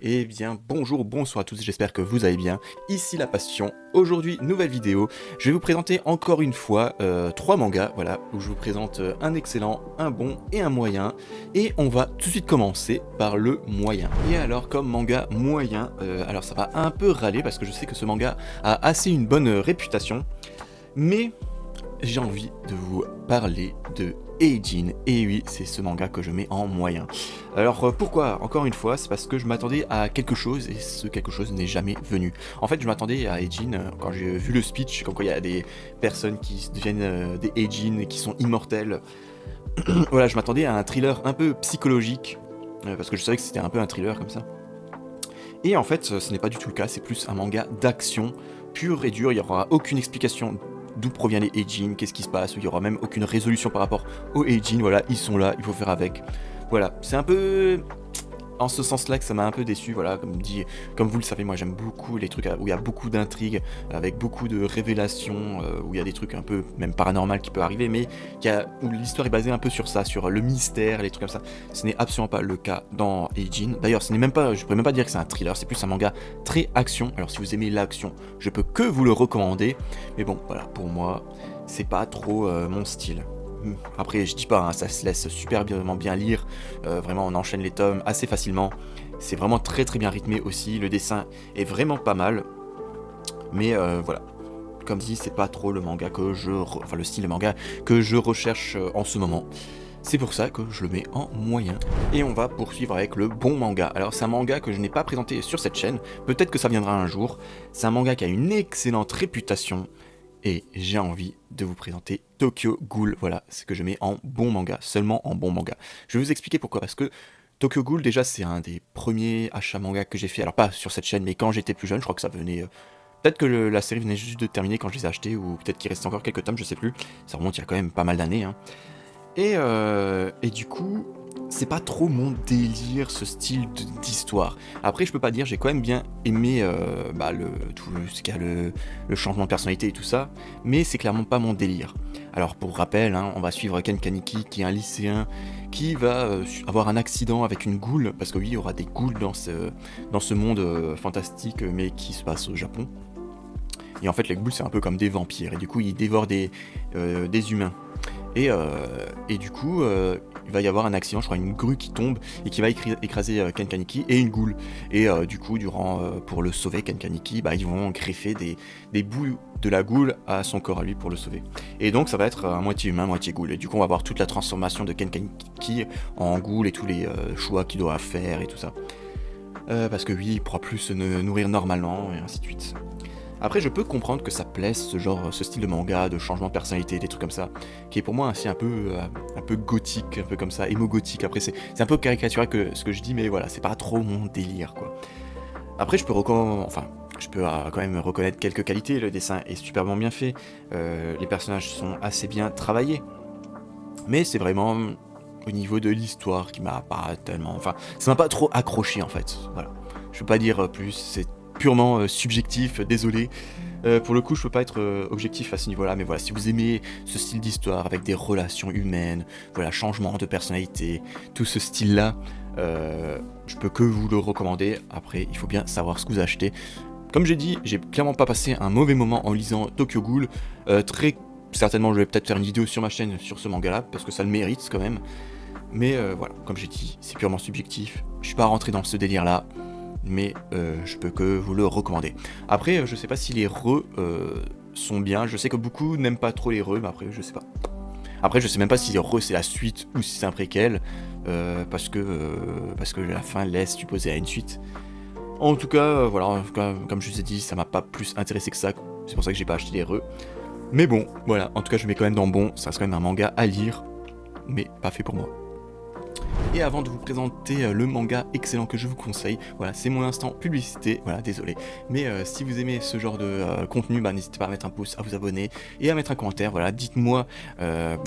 Eh bien, bonjour, bonsoir à tous, j'espère que vous allez bien. Ici La Passion. Aujourd'hui, nouvelle vidéo. Je vais vous présenter encore une fois 3 mangas, voilà, où je vous présente un excellent, un bon et un moyen. Et on va tout de suite commencer par le moyen. Et alors, comme manga moyen, alors ça va un peu râler parce que je sais que ce manga a assez une bonne réputation. Mais j'ai envie de vous parler de Eijin, et oui, c'est ce manga que je mets en moyen. Alors pourquoi? Encore une fois, c'est parce que je m'attendais à quelque chose, et ce quelque chose n'est jamais venu. En fait, je m'attendais à Eijin, quand j'ai vu le speech, comme quoi il y a des personnes qui deviennent des Eijin et qui sont immortels. Voilà, je m'attendais à un thriller un peu psychologique, parce que je savais que c'était un peu un thriller comme ça. Et en fait, ce n'est pas du tout le cas, c'est plus un manga d'action, pur et dur, il n'y aura aucune explication d'où provient les Eijin, qu'est-ce qui se passe, il n'y aura même aucune résolution par rapport aux Eijin, voilà, ils sont là, il faut faire avec. Voilà, c'est un peu en ce sens-là que ça m'a un peu déçu, voilà, comme vous le savez, moi j'aime beaucoup les trucs où il y a beaucoup d'intrigues, avec beaucoup de révélations, où il y a des trucs un peu même paranormal qui peut arriver, mais où l'histoire est basée un peu sur ça, sur le mystère, les trucs comme ça. Ce n'est absolument pas le cas dans Eijin. D'ailleurs, ce n'est même pas, je pourrais même pas dire que c'est un thriller, c'est plus un manga très action. Alors si vous aimez l'action, je peux que vous le recommander, mais bon, voilà, pour moi, c'est pas trop mon style. Après, je dis pas, hein, ça se laisse super bien lire. Vraiment, on enchaîne les tomes assez facilement. C'est vraiment très très bien rythmé aussi. Le dessin est vraiment pas mal. Mais voilà. Comme dit, c'est pas trop le manga enfin le style de manga que je recherche en ce moment. C'est pour ça que je le mets en moyen. Et on va poursuivre avec le bon manga. Alors c'est un manga que je n'ai pas présenté sur cette chaîne. Peut-être que ça viendra un jour. C'est un manga qui a une excellente réputation. Et j'ai envie de vous présenter Tokyo Ghoul. Voilà, ce que je mets en bon manga, seulement en bon manga. Je vais vous expliquer pourquoi. Parce que Tokyo Ghoul, déjà, c'est un des premiers achats manga que j'ai fait. Alors, pas sur cette chaîne, mais quand j'étais plus jeune, je crois que ça venait. Peut-être que la série venait juste de terminer quand je les ai achetés, ou peut-être qu'il restait encore quelques tomes, je sais plus. Ça remonte il y a quand même pas mal d'années. Hein. Et du coup, c'est pas trop mon délire, ce style d'histoire. Après, je peux pas dire, j'ai quand même bien aimé tout ce qu'il y a le changement de personnalité et tout ça, mais c'est clairement pas mon délire. Alors, pour rappel, hein, on va suivre Ken Kaneki, qui est un lycéen qui va avoir un accident avec une goule, parce que oui, il y aura des ghouls dans ce monde fantastique, mais qui se passe au Japon. Et en fait, les ghouls, c'est un peu comme des vampires, et du coup, ils dévorent des humains. Et du coup, il va y avoir un accident, je crois, une grue qui tombe et qui va écraser Ken Kaneki et une goule. Et du coup, pour le sauver, Ken Kaneki, ils vont greffer des bouts de la goule à son corps à lui pour le sauver. Et donc, ça va être un moitié humain, moitié goule. Et du coup, on va voir toute la transformation de Ken Kaneki en goule et tous les choix qu'il doit faire et tout ça. Parce que oui, il pourra plus se nourrir normalement et ainsi de suite. Après, je peux comprendre que ça plaise, ce style de manga, de changement de personnalité, des trucs comme ça, qui est pour moi ainsi un peu gothique, un peu comme ça, émo gothique. Après, c'est un peu caricatural que ce que je dis, mais voilà, c'est pas trop mon délire, quoi. Après, je peux quand même reconnaître quelques qualités. Le dessin est superbement bien fait, les personnages sont assez bien travaillés, mais c'est vraiment au niveau de l'histoire qui m'a pas tellement, enfin, ça m'a pas trop accroché en fait. Voilà, je peux pas dire plus, c'est purement subjectif, désolé. Pour le coup, je peux pas être objectif à ce niveau-là, mais voilà, si vous aimez ce style d'histoire avec des relations humaines, voilà, changement de personnalité, tout ce style-là, je peux que vous le recommander. Après, il faut bien savoir ce que vous achetez. Comme j'ai dit, j'ai clairement pas passé un mauvais moment en lisant Tokyo Ghoul. Très certainement, je vais peut-être faire une vidéo sur ma chaîne sur ce manga-là, parce que ça le mérite quand même. Mais voilà, comme j'ai dit, c'est purement subjectif. Je suis pas rentré dans ce délire-là, mais je peux que vous le recommander. Après, je sais pas si les sont bien. Je sais que beaucoup n'aiment pas trop les mais après, je sais pas. Après, je sais même pas si les c'est la suite ou si c'est un préquel, parce que la fin laisse supposer à une suite. En tout cas, voilà, en tout cas, comme je vous ai dit, ça m'a pas plus intéressé que ça. C'est pour ça que j'ai pas acheté les Mais bon, voilà, en tout cas, je mets quand même dans bon. Ça reste quand même un manga à lire, mais pas fait pour moi. Et avant de vous présenter le manga excellent que je vous conseille, voilà, c'est mon instant publicité, voilà, désolé. Mais si vous aimez ce genre de contenu, n'hésitez pas à mettre un pouce, à vous abonner et à mettre un commentaire, voilà, dites-moi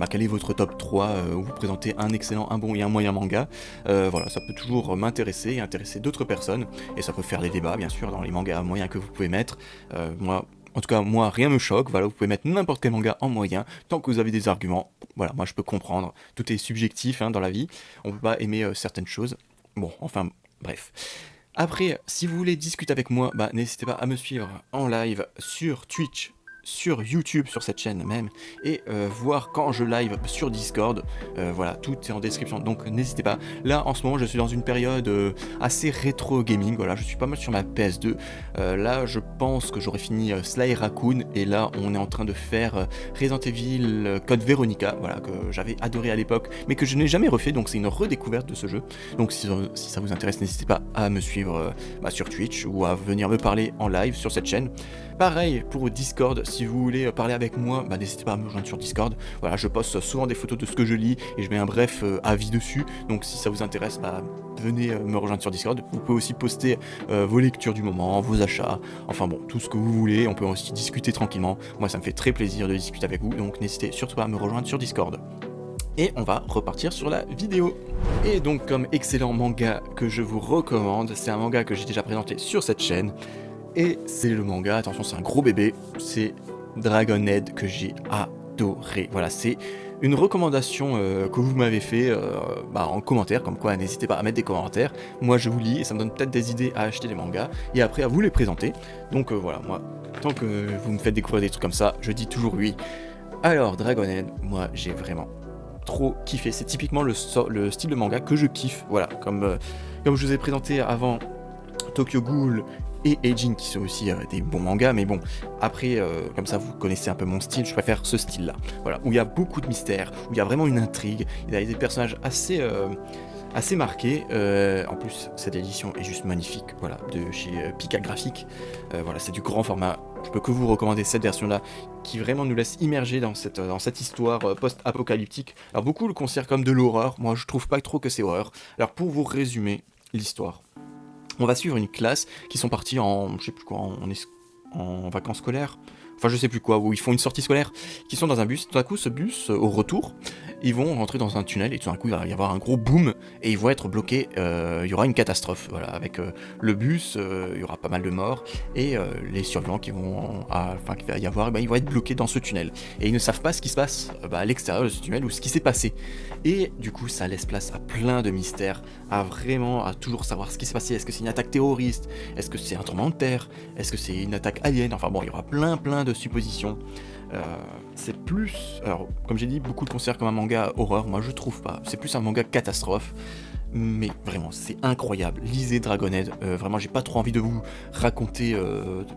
quel est votre top 3 où vous présentez un excellent, un bon et un moyen manga. Voilà, ça peut toujours m'intéresser et intéresser d'autres personnes, et ça peut faire des débats, bien sûr, dans les mangas moyens que vous pouvez mettre. En tout cas, moi, rien me choque. Voilà, vous pouvez mettre n'importe quel manga en moyen, tant que vous avez des arguments. Voilà, moi, je peux comprendre. Tout est subjectif hein, dans la vie. On peut pas aimer certaines choses. Bon, enfin, bref. Après, si vous voulez discuter avec moi, bah, n'hésitez pas à me suivre en live sur Twitch, sur YouTube, sur cette chaîne même, et voir quand je live sur Discord. Voilà, tout est en description, donc n'hésitez pas. Là, en ce moment, je suis dans une période assez rétro gaming. Voilà, je suis pas mal sur ma PS2. Là, je pense que j'aurais fini Sly Raccoon, et là, on est en train de faire Resident Evil Code Veronica, voilà, que j'avais adoré à l'époque, mais que je n'ai jamais refait, donc c'est une redécouverte de ce jeu. Donc si ça vous intéresse, n'hésitez pas à me suivre sur Twitch ou à venir me parler en live sur cette chaîne. Pareil pour Discord, si vous voulez parler avec moi, bah, n'hésitez pas à me rejoindre sur Discord. Voilà, je poste souvent des photos de ce que je lis et je mets un bref avis dessus. Donc si ça vous intéresse, bah, venez me rejoindre sur Discord. Vous pouvez aussi poster vos lectures du moment, vos achats, enfin bon, tout ce que vous voulez. On peut aussi discuter tranquillement. Moi, ça me fait très plaisir de discuter avec vous, donc n'hésitez surtout pas à me rejoindre sur Discord. Et on va repartir sur la vidéo. Et donc comme excellent manga que je vous recommande, c'est un manga que j'ai déjà présenté sur cette chaîne. Et c'est le manga, attention c'est un gros bébé, c'est Dragonhead que j'ai adoré. Voilà, c'est une recommandation que vous m'avez fait en commentaire, comme quoi n'hésitez pas à mettre des commentaires. Moi je vous lis et ça me donne peut-être des idées à acheter des mangas et après à vous les présenter. Donc voilà, moi, tant que vous me faites découvrir des trucs comme ça, je dis toujours oui. Alors Dragonhead, moi j'ai vraiment trop kiffé, c'est typiquement le style de manga que je kiffe. Voilà, comme je vous ai présenté avant Tokyo Ghoul et Aging qui sont aussi des bons mangas, mais bon, après, comme ça vous connaissez un peu mon style, je préfère ce style-là, voilà, où il y a beaucoup de mystères, où il y a vraiment une intrigue, il y a des personnages assez marqués, en plus cette édition est juste magnifique, voilà, de chez Pika Graphics, voilà, c'est du grand format, je peux que vous recommander cette version-là, qui vraiment nous laisse immerger dans cette histoire post-apocalyptique. Alors beaucoup le considèrent comme de l'horreur, moi je trouve pas trop que c'est horreur. Alors pour vous résumer l'histoire, on va suivre une classe qui sont partis en, je sais plus quoi, en vacances scolaires, enfin je sais plus quoi, où ils font une sortie scolaire, qui sont dans un bus, tout à coup ce bus, au retour, ils vont rentrer dans un tunnel et tout d'un coup il va y avoir un gros boom et ils vont être bloqués, il y aura une catastrophe, voilà, avec le bus, il y aura pas mal de morts et les survivants qu'il va y avoir, ils vont être bloqués dans ce tunnel et ils ne savent pas ce qui se passe à l'extérieur de ce tunnel ou ce qui s'est passé et du coup ça laisse place à plein de mystères, à toujours savoir ce qui s'est passé, est-ce que c'est une attaque terroriste, est-ce que c'est un tremblement de terre, est-ce que c'est une attaque alien, enfin bon il y aura plein de suppositions. C'est plus, alors comme j'ai dit, beaucoup le considèrent comme un manga horreur, moi je trouve pas, c'est plus un manga catastrophe, mais vraiment c'est incroyable, lisez Dragonhead, vraiment j'ai pas trop envie de vous raconter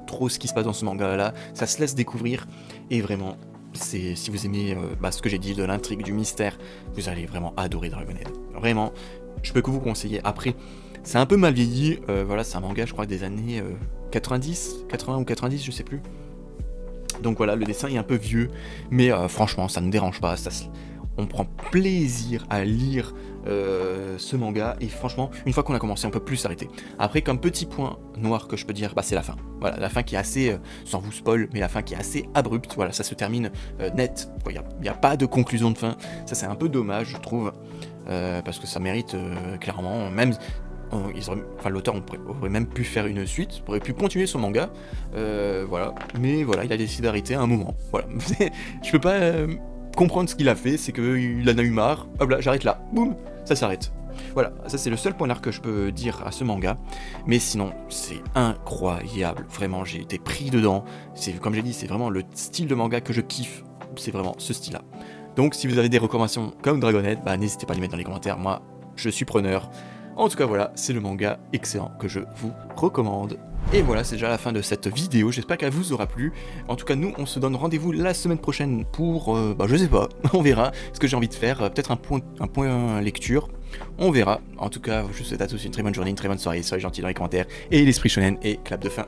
trop ce qui se passe dans ce manga là, ça se laisse découvrir, et vraiment, si vous aimez ce que j'ai dit, de l'intrigue, du mystère, vous allez vraiment adorer Dragonhead, vraiment, je peux que vous conseiller. Après, c'est un peu mal vieilli, voilà, c'est un manga je crois des années 90, 80 ou 90, je sais plus. Donc voilà, le dessin est un peu vieux, mais franchement, ça ne dérange pas. On prend plaisir à lire ce manga, et franchement, une fois qu'on a commencé, on peut plus s'arrêter. Après, comme petit point noir que je peux dire, c'est la fin. Voilà, la fin qui est assez, sans vous spoil, mais la fin qui est assez abrupte. Voilà, ça se termine net. Il n'y a pas de conclusion de fin. Ça, c'est un peu dommage, je trouve, parce que ça mérite clairement, même. L'auteur aurait même pu faire une suite, aurait pu continuer son manga, voilà, mais voilà, il a décidé d'arrêter à un moment, voilà, je peux pas comprendre ce qu'il a fait, c'est qu'il en a eu marre, hop là, j'arrête là, boum, ça s'arrête, voilà, ça c'est le seul point que je peux dire à ce manga, mais sinon, c'est incroyable, vraiment, j'ai été pris dedans, comme j'ai dit, c'est vraiment le style de manga que je kiffe, c'est vraiment ce style-là, donc si vous avez des recommandations comme Dragonhead, n'hésitez pas à les mettre dans les commentaires, moi, je suis preneur. En tout cas voilà, c'est le manga excellent que je vous recommande. Et voilà, c'est déjà la fin de cette vidéo, j'espère qu'elle vous aura plu. En tout cas, nous, on se donne rendez-vous la semaine prochaine pour, je sais pas, on verra ce que j'ai envie de faire, peut-être un point lecture, on verra. En tout cas, je vous souhaite à tous une très bonne journée, une très bonne soirée, soyez gentils dans les commentaires, et l'esprit shonen, et clap de fin.